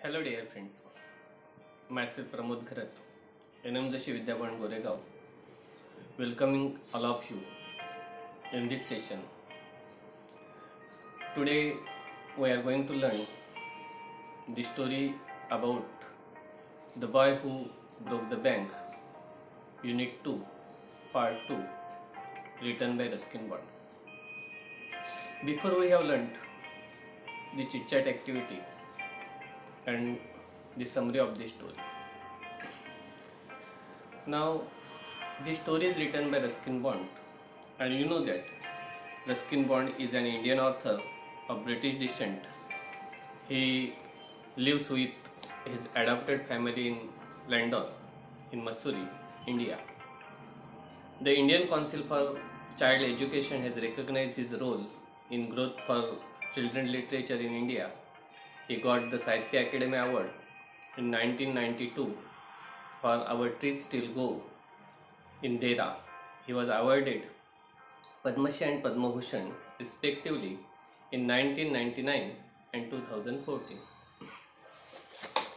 Hello dear friends, myself Pramod Gharat, NMJC Vidyapan Goregaon, welcoming all of you in this session. Today we are going to learn the story about the boy who broke the bank, Unit 2, Part 2, written by Ruskin Bond. Before we have learned the chit chat activity and the summary of the story. Now, the story is written by Ruskin Bond, and you know that Ruskin Bond is an Indian author of British descent. He lives with his adopted family in London, in Missouri, India. The Indian Council for Child Education has recognized his role in growth for children literature in India. He got the Sahitya Academy Award in 1992 for Our Trees Still Go in Dera. He was awarded Padma Shri and Padma Bhushan respectively in 1999 and 2014.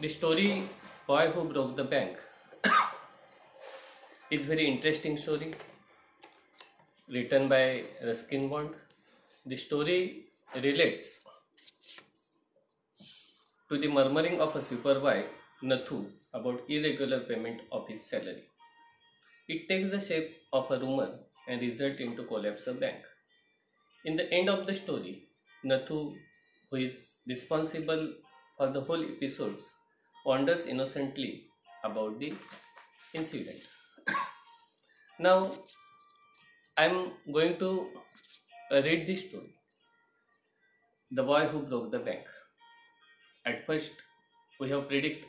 The story Boy Who Broke the Bank is very interesting story written by Ruskin Bond. The story relates to the murmuring of a superboy, Nathu, about irregular payment of his salary. It takes the shape of a rumor and results into collapse of bank. In the end of the story, Nathu, who is responsible for the whole episodes, wonders innocently about the incident. Now, I am going to read this story. The Boy Who Broke the Bank. At first, we have predict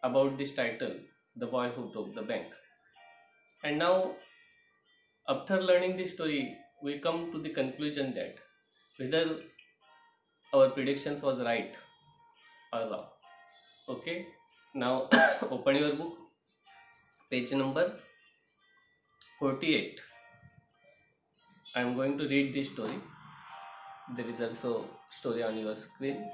about this title, The Boy Who Broke the Bank. And now, after learning this story, we come to the conclusion that whether our predictions was right or wrong. Okay, now open your book, page number 48. I am going to read this story. There is also story on your screen.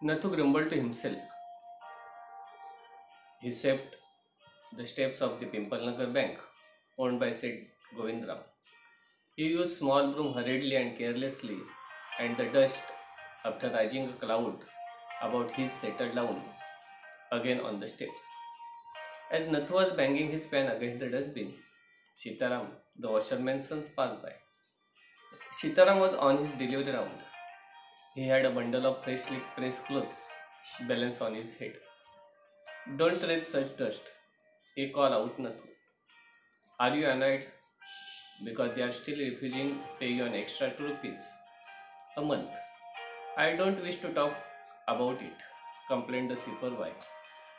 Nathu grumbled to himself. He swept the steps of the Pimpalnagar Bank, owned by Seth Govindrao. He used small broom hurriedly and carelessly, and the dust, after rising a cloud about his, settled down again on the steps. As Nathu was banging his pen against the dustbin, Sitaram, the washerman's son, passed by. Sitaram was on his delivery round. He had a bundle of freshly pressed clothes balanced on his head. Don't raise such dust, he called out Nathu. Are you annoyed? Because they are still refusing to pay you an extra 2 rupees a month. I don't wish to talk about it, complained the superboy.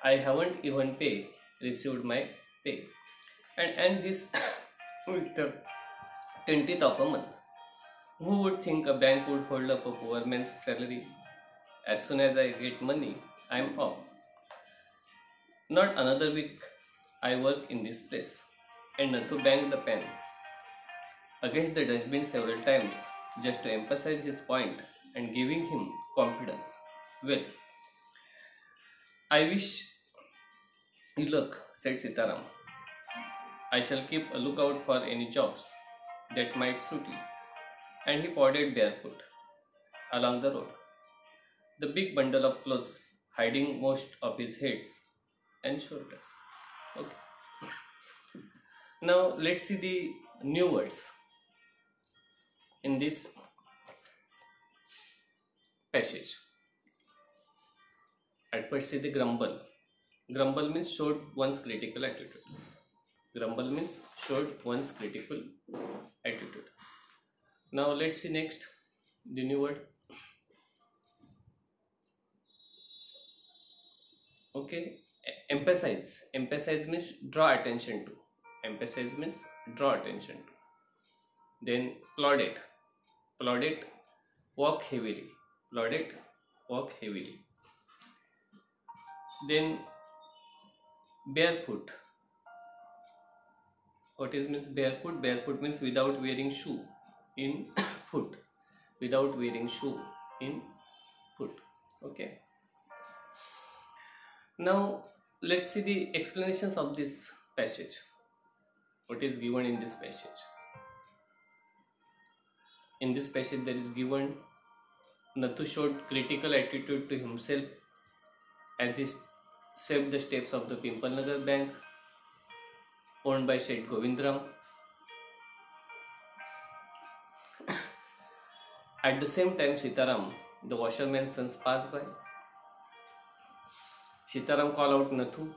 I haven't even received my pay. And this with the 20th of a month. Who would think a bank would hold up a poor man's salary? As soon as I get money, I am off. Not another week I work in this place. And Nathu banged the pen against the dustbin several times just to emphasize his point and giving him confidence. Well, I wish you luck, said Sitaram. I shall keep a lookout for any jobs that might suit you. And he padded barefoot along the road, the big bundle of clothes hiding most of his heads and shoulders. Okay. Now let's see the new words in this passage. At first, see the grumble. Grumble means showed one's critical attitude. Grumble means showed one's critical attitude. Now let's see next the new word. Okay, emphasize. Emphasize means draw attention to. Emphasize means draw attention to. Then plaudit. Plaudit, walk heavily. Plaudit, walk heavily. Then barefoot. What is means barefoot? Barefoot means without wearing shoe in foot. Without wearing shoe in foot. Okay. Now let's see the explanations of this passage. What is given in this passage? In this passage there is given Nathu showed critical attitude to himself as he swept the steps of the Pimpalnagar bank owned by Seth Govindram. At the same time, Sitaram, the washerman's son, passed by. Sitaram called out Nathu,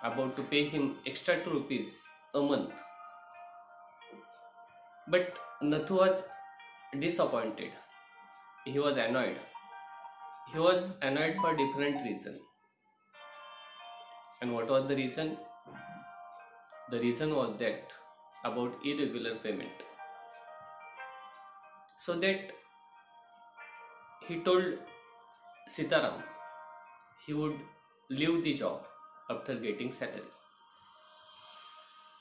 about to pay him extra 2 rupees a month. But Nathu was disappointed. He was annoyed. He was annoyed for different reason. And what was the reason? The reason was that about irregular payment. So that he told Sitaram he would leave the job after getting salary.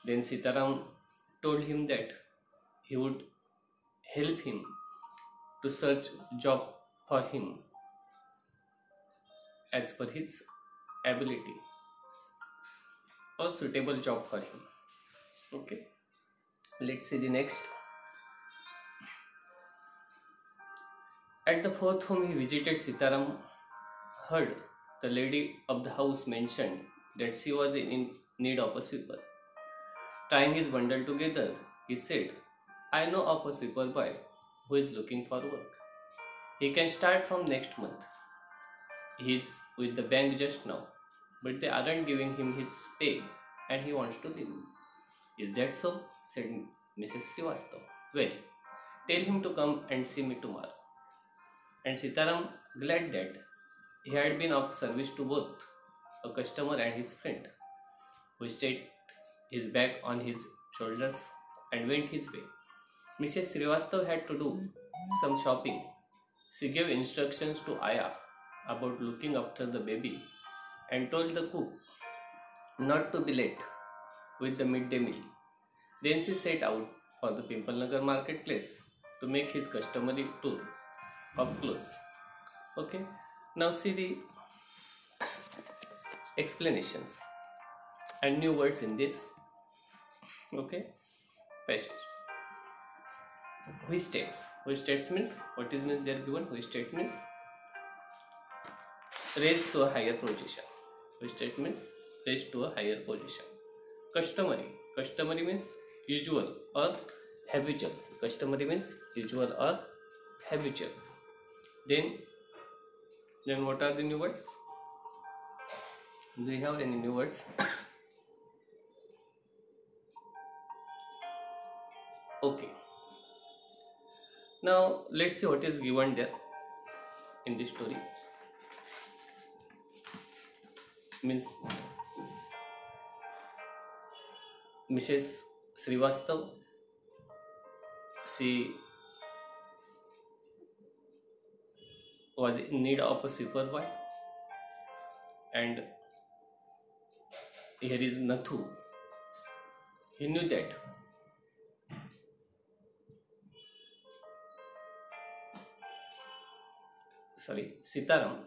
Then Sitaram told him that he would help him to search job for him as per his ability or suitable job for him. Okay, let's see the next. At the fourth home he visited, Sitaram heard the lady of the house mentioned that she was in need of a sweeper. Tying his bundle together, he said, I know of a sweeper boy who is looking for work. He can start from next month. He is with the bank just now, but they aren't giving him his pay and he wants to leave. Is that so? Said Mrs. Srivastav. Well, tell him to come and see me tomorrow. And Sitaram, glad that he had been of service to both a customer and his friend, who stayed his bag on his shoulders and went his way. Mrs. Srivastav had to do some shopping. She gave instructions to Aya about looking after the baby and told the cook not to be late with the midday meal. Then she set out for the Pimpalnagar marketplace to make his customary tour up close. Okay, now see the explanations and new words in this passage. Which states means what is means they are given. Which states means raised to a higher position. Which state means raised to a higher position. Customary means usual or habitual. Customary means usual or habitual. Then what are the new words? Do you have any new words? Okay. Now let's see what is given there in this story. Means Mrs. Srivastav, she was in need of a sweeper boy, and here is Nathu. He knew that Sitaram